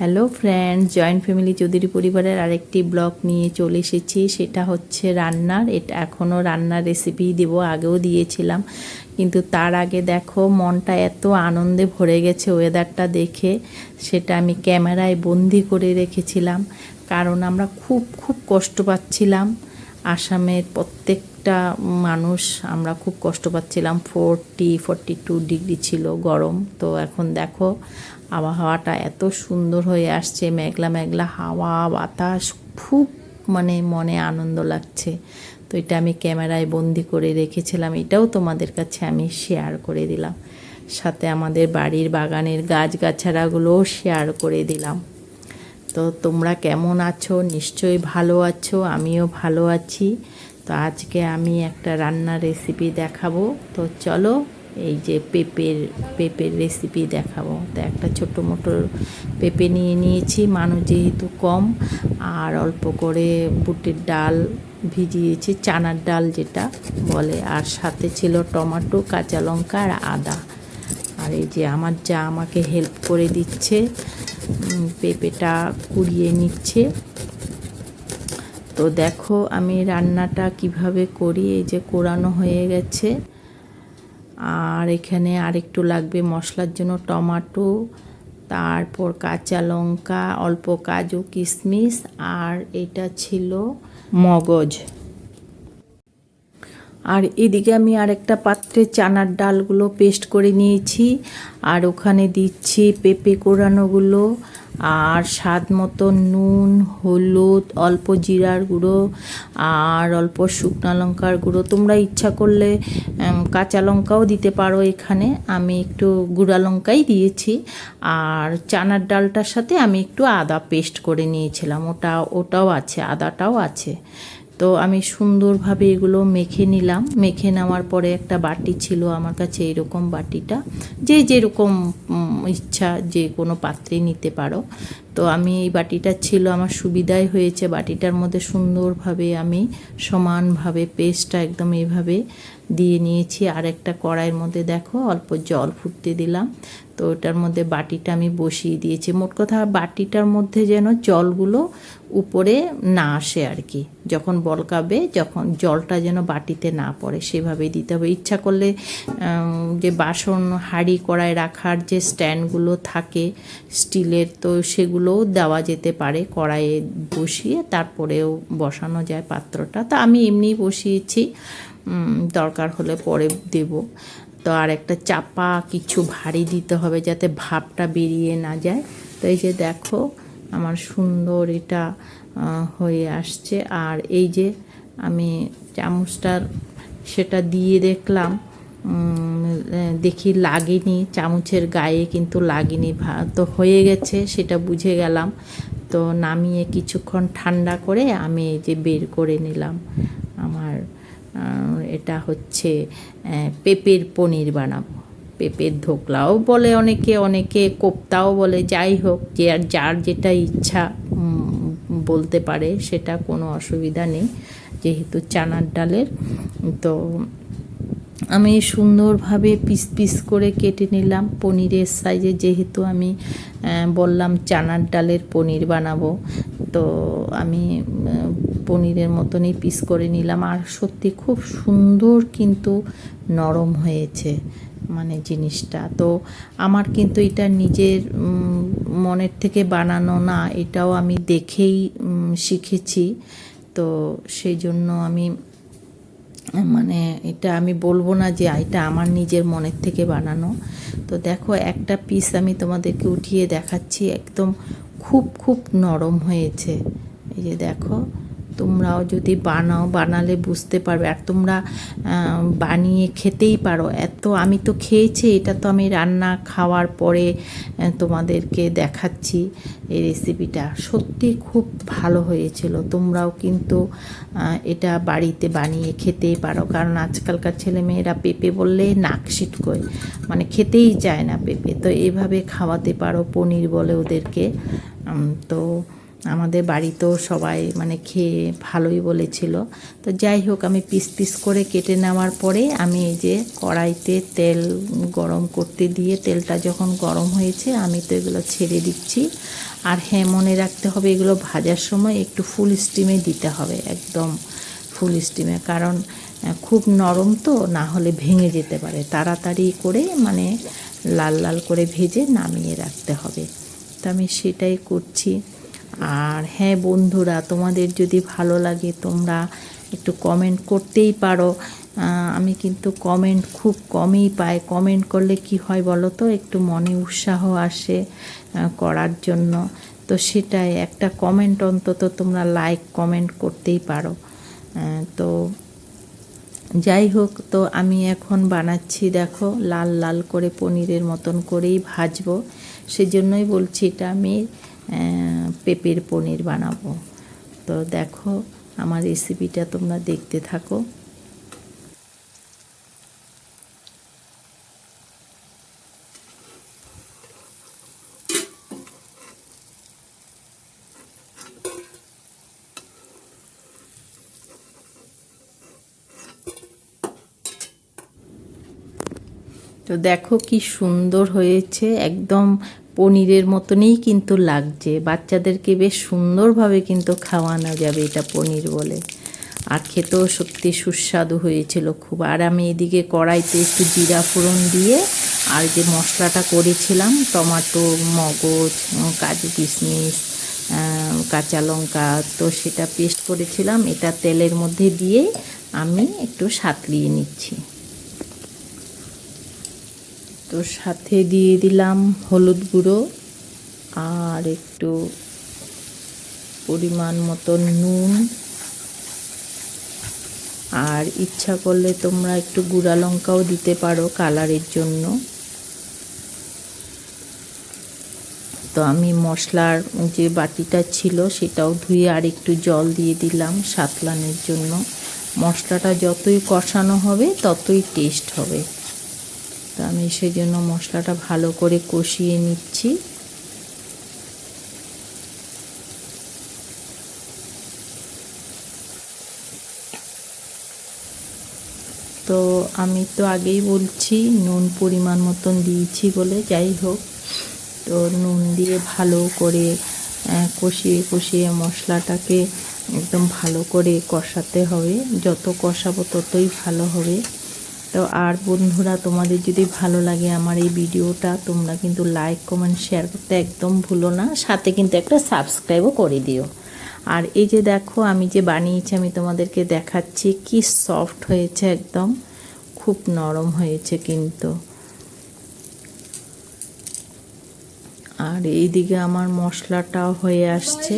Hello friends, joint family Chowdhury পরিবারের আরেকটি blog নিয়ে চলে এসেছি। সেটা হচ্ছে রান্নার। এটা এখনও রান্নার রেসিপি দেবো, আগেও দিয়েছিলাম, কিন্তু তার আগে দেখো মনটা এত আনন্দে ভরে গেছে ওয়েদারটা দেখে। সেটা আমি ক্যামেরায় বন্দি করে রেখেছিলাম, কারণ আমরা খুব খুব কষ্ট পাচ্ছিলাম। আসামের প্রত্যেকটা মানুষ আমরা খুব কষ্ট পাচ্ছিলাম। 42 ডিগ্রি ছিল গরম। তো এখন দেখো আবহাওয়াটা এত সুন্দর হয়ে আসছে, মেঘলা মেঘলা হাওয়া বাতাস, খুব মনে আনন্দ লাগছে। তো এটা আমি ক্যামেরায় বন্দি করে রেখেছিলাম, এটাও তোমাদের কাছে আমি শেয়ার করে দিলাম। সাথে আমাদের বাড়ির বাগানের গাছগাছাড়াগুলোও শেয়ার করে দিলাম। তো তোমরা কেমন আছো? নিশ্চয়ই ভালো আছো, আমিও ভালো আছি। তো আজকে আমি একটা রান্নার রেসিপি দেখাবো। তো চলো, এই যে পেঁপের রেসিপি দেখাবো। তো একটা ছোটো মোটো পেঁপে নিয়ে নিয়েছি, মানুষ যেহেতু কম, আর অল্প করে বুটের ডাল ভিজিয়েছি, চানার ডাল যেটা বলে, আর সাথে ছিল টমেটো, কাঁচা লঙ্কা আর আদা। আর এই যে আমার যা আমাকে হেল্প করে দিচ্ছে, পেঁপেটা কুড়িয়ে নিচ্ছে। তো দেখো আমি রান্নাটা কিভাবে করি। এই যে কোরানো হয়ে গেছে। আর এখানে আরেকটু লাগবে মশলার জন্য টমেটো, তারপর কাঁচা লঙ্কা, অল্প কাজু কিশমিশ, আর এটা ছিল মগজ। আর এদিকে আমি আরেকটা পাত্রে চানার ডালগুলো পেস্ট করে নিয়েছি, আর ওখানে দিচ্ছি পেঁপে কোরানোগুলো, আর স্বাদ মতো নুন, হলুদ, অল্প জিরার গুঁড়ো, আর অল্প শুকনো লঙ্কার গুঁড়ো। তোমরা ইচ্ছা করলে কাঁচা লঙ্কাও দিতে পারো, এখানে আমি একটু গুঁড়া লঙ্কাই দিয়েছি। আর চানার ডালটার সাথে আমি একটু আদা পেস্ট করে নিয়েছিলাম, ওটাও আছে, আদাটাও আছে। তো আমি সুন্দরভাবে এগুলো মেখে নিলাম। মেখে নেওয়ার পরে একটা বাটি ছিল আমার কাছে, এইরকম বাটিটা, যে যেরকম ইচ্ছা যে কোনো পাত্রে নিতে পারো। তো আমি এই বাটিটা ছিল, আমার সুবিধাই হয়েছে। বাটিটার মধ্যে সুন্দরভাবে আমি সমানভাবে পেস্টটা একদম এইভাবে দিয়ে নিয়েছি। আর একটা কড়াইয়ের মধ্যে দেখো অল্প জল ফুটতে দিলাম। তো ওটার মধ্যে বাটিটা আমি বসিয়ে দিয়েছি। মোট কথা বাটিটার মধ্যে যেন জলগুলো উপরে না আসে আর কি, যখন বলকাবে, যখন জলটা যেন বাটিতে না পড়ে সেভাবেই দিতে হবে। ইচ্ছা করলে যে বাসন হাঁড়ি কড়াই রাখার যে স্ট্যান্ডগুলো থাকে স্টিলের, তো সেগুলোও দেওয়া যেতে পারে। কড়াইয়ে বসিয়ে তারপরেও বসানো যায় পাত্রটা। তো আমি এমনিই বসিয়েছি, দরকার হলে পরে দেব। তো আর একটা চাপা কিছু ভারী দিতে হবে যাতে ভাপটা বেরিয়ে না যায়। তো এই যে দেখো আমার সুন্দর এটা হয়ে আসছে। আর এই যে আমি চামচটার সেটা দিয়ে দেখলাম, দেখি লাগেনি, চামচের গায়ে কিন্তু লাগেনি, তো হয়ে গেছে সেটা বুঝে গেলাম। তো নামিয়ে কিছুক্ষণ ঠান্ডা করে আমি এই যে বের করে নিলাম। আমার এটা হচ্ছে পেঁপের পনির বানাবো। পেঁপের ধোকলাও বলে অনেকে, অনেকে কোপ্তাও বলে, যাই হোক, যে আর যার যেটা ইচ্ছা বলতে পারে, সেটা কোনো অসুবিধা নেই, যেহেতু চানার ডালের। তো আমি সুন্দরভাবে পিস পিস করে কেটে নিলাম পনিরের সাইজে, যেহেতু আমি বললাম চানার ডালের পনির বানাবো। তো আমি পনিরের মতনই পিস করে নিলাম। আর সত্যি খুব সুন্দর কিন্তু নরম হয়েছে জিনিসটা। তো আমার কিন্তু এটা নিজের মনের থেকে বানানো না, এটাও আমি দেখেই শিখেছি। তো সেই জন্য আমি এটা আমি বলবো না যে এটা আমার নিজের মনের থেকে বানানো। তো দেখো একটা পিস আমি তোমাদেরকে উঠিয়ে দেখাচ্ছি, একদম খুব খুব নরম হয়েছে। এই যে দেখো, তোমরাও যদি বানালে বুঝতে পারবে। আর তোমরা বানিয়ে খেতেই পারো। আমি তো খেয়েছি, এটা তো আমি রান্না খাওয়ার পরে তোমাদেরকে দেখাচ্ছি। এই রেসিপিটা সত্যি খুব ভালো হয়েছিল। তোমরাও কিন্তু এটা বাড়িতে বানিয়ে খেতেই পারো, কারণ আজকালকার ছেলেমেয়েরা পেঁপে বললে নাক সিটকোয়, খেতেই চায় না পেঁপে। তো এভাবে খাওয়াতে পারো, পনির বলে ওদেরকে। তো আমাদের বাড়িতেও সবাই মানে খেয়ে ভালোই বলেছিল। তো যাই হোক, আমি পিস পিস করে কেটে নেওয়ার পরে আমি এই যে কড়াইতে তেল গরম করতে দিয়ে, তেলটা যখন গরম হয়েছে আমি তো এগুলো ছেড়ে দিচ্ছি। আর হ্যাঁ, মনে রাখতে হবে এগুলো ভাজার সময় একটু ফুল স্টিমে দিতে হবে, একদম ফুল স্টিমে, কারণ খুব নরম তো, না হলে ভেঙে যেতে পারে। তাড়াতাড়ি করে মানে লাল লাল করে ভেজে নামিয়ে রাখতে হবে। তো আমি সেটাই করছি। আর হ্যাঁ বন্ধুরা, তোমাদের যদি ভালো লাগে তোমরা একটু কমেন্ট করতেই পারো। আমি কিন্তু কমেন্ট খুব কমই পাই। কমেন্ট করলে কি হয় বলো তো, একটু মনে উৎসাহ আসে করার জন্য। তো সেটাই, একটা কমেন্ট অন্তত তোমরা লাইক কমেন্ট করতেই পারো। তো যাই হোক, তো আমি এখন বানাচ্ছি, দেখো লাল লাল করে পনিরের মতন করেই ভাজবো। সেজন্যই বলছি এটা আমি পেঁপের পনির বানাবো। তো দেখো আমার রেসিপিটা তোমরা দেখতে থাকো। তো দেখো কি সুন্দর হয়েছে, একদম পনিরের মতনই কিন্তু লাগছে। বাচ্চাদেরকে বেশ সুন্দরভাবে কিন্তু খাওয়ানো যাবে এটা পনির বলে। আর খেতেও সত্যি সুস্বাদু হয়েছিল খুব। আর আমি এদিকে কড়াইতে একটু জিরা ফোড়ন দিয়ে আর যে মশলাটা করেছিলাম, টমেটো, মগজ, কাজু কিশমিশ, কাঁচা লঙ্কা, তো সেটা পেস্ট করেছিলাম, এটা তেলের মধ্যে দিয়ে আমি একটু সাঁতলিয়ে নিচ্ছি। তো সাথে দিয়ে দিলাম হলুদ গুঁড়ো আর একটু পরিমাণ মতো নুন, আর ইচ্ছা করলে তোমরা একটু গুঁড়া লঙ্কাও দিতে পারো কালারের জন্য। তো আমি মশলার যে বাটিটা ছিল সেটাও ধুয়ে আর একটু জল দিয়ে দিলাম সাতলানোর জন্য। মশলাটা যতই কষানো হবে ততই টেস্ট হবে। তো আমি সেজন্য মশলাটা ভালো করে কষিয়ে নিচ্ছি। তো আমি তো আগেই বলছি নুন পরিমাণ মতন দিয়েছি বলে, যাই হোক, তো নুন দিয়ে ভালো করে কষিয়ে কষিয়ে মশলাটাকে একদম ভালো করে কষাতে হবে। যত কষাবো ততই ভালো হবে। তো আর বন্ধুরা, তোমাদের যদি ভালো লাগে আমার এই ভিডিওটা, তোমরা কিন্তু লাইক কমেন্ট শেয়ার করতে একদম ভুলো না, সাথে কিন্তু একটা সাবস্ক্রাইবও করে দিও। আর এই যে দেখো আমি যে বানিয়েছি, আমি তোমাদেরকে দেখাচ্ছি কি সফট হয়েছে, একদম খুব নরম হয়েছে কিন্তু। আর এইদিকে আমার মশলাটাও হয়ে আসছে।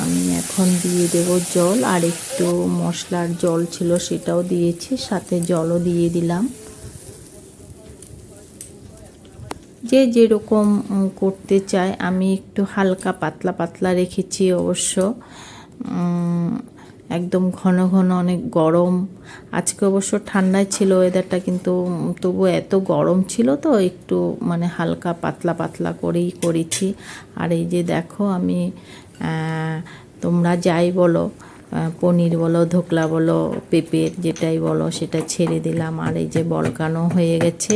আমি এখন দিয়ে দেব জল, আর একটু মশলার জল ছিল সেটাও দিয়েছি, সাথে জলও দিয়ে দিলাম। যে যেরকম করতে চায়, আমি একটু হালকা পাতলা পাতলা রেখেছি অবশ্য। একদম ঘন ঘন অনেক গরম। আজকে অবশ্য ঠান্ডায় ছিল ওয়েদারটা, কিন্তু তবু এত গরম ছিল তো একটু মানে হালকা পাতলা পাতলা করেই করেছি। আর এই যে দেখো আমি তোমরা যাই বলো, পনির বলো, ধোকলা বলো, পেঁপের যেটাই বলো, সেটা ছেড়ে দিলাম। আর এই যে বলকানো হয়ে গেছে।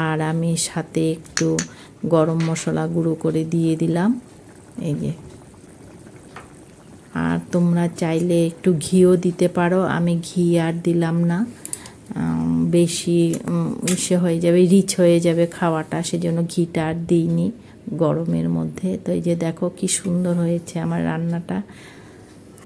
আর আমি সাথে একটু গরম মশলা গুঁড়ো করে দিয়ে দিলাম, এই যে। আর তোমরা চাইলে একটু ঘিও দিতে পারো, আমি ঘি আর দিলাম না, বেশি ইসে হয়ে যাবে, রিচ হয়ে যাবে খাওয়াটা, সেজন্য ঘিটা আর দিইনি গরমের মধ্যে। তো এই যে দেখো কি সুন্দর হয়েছে আমার রান্নাটা।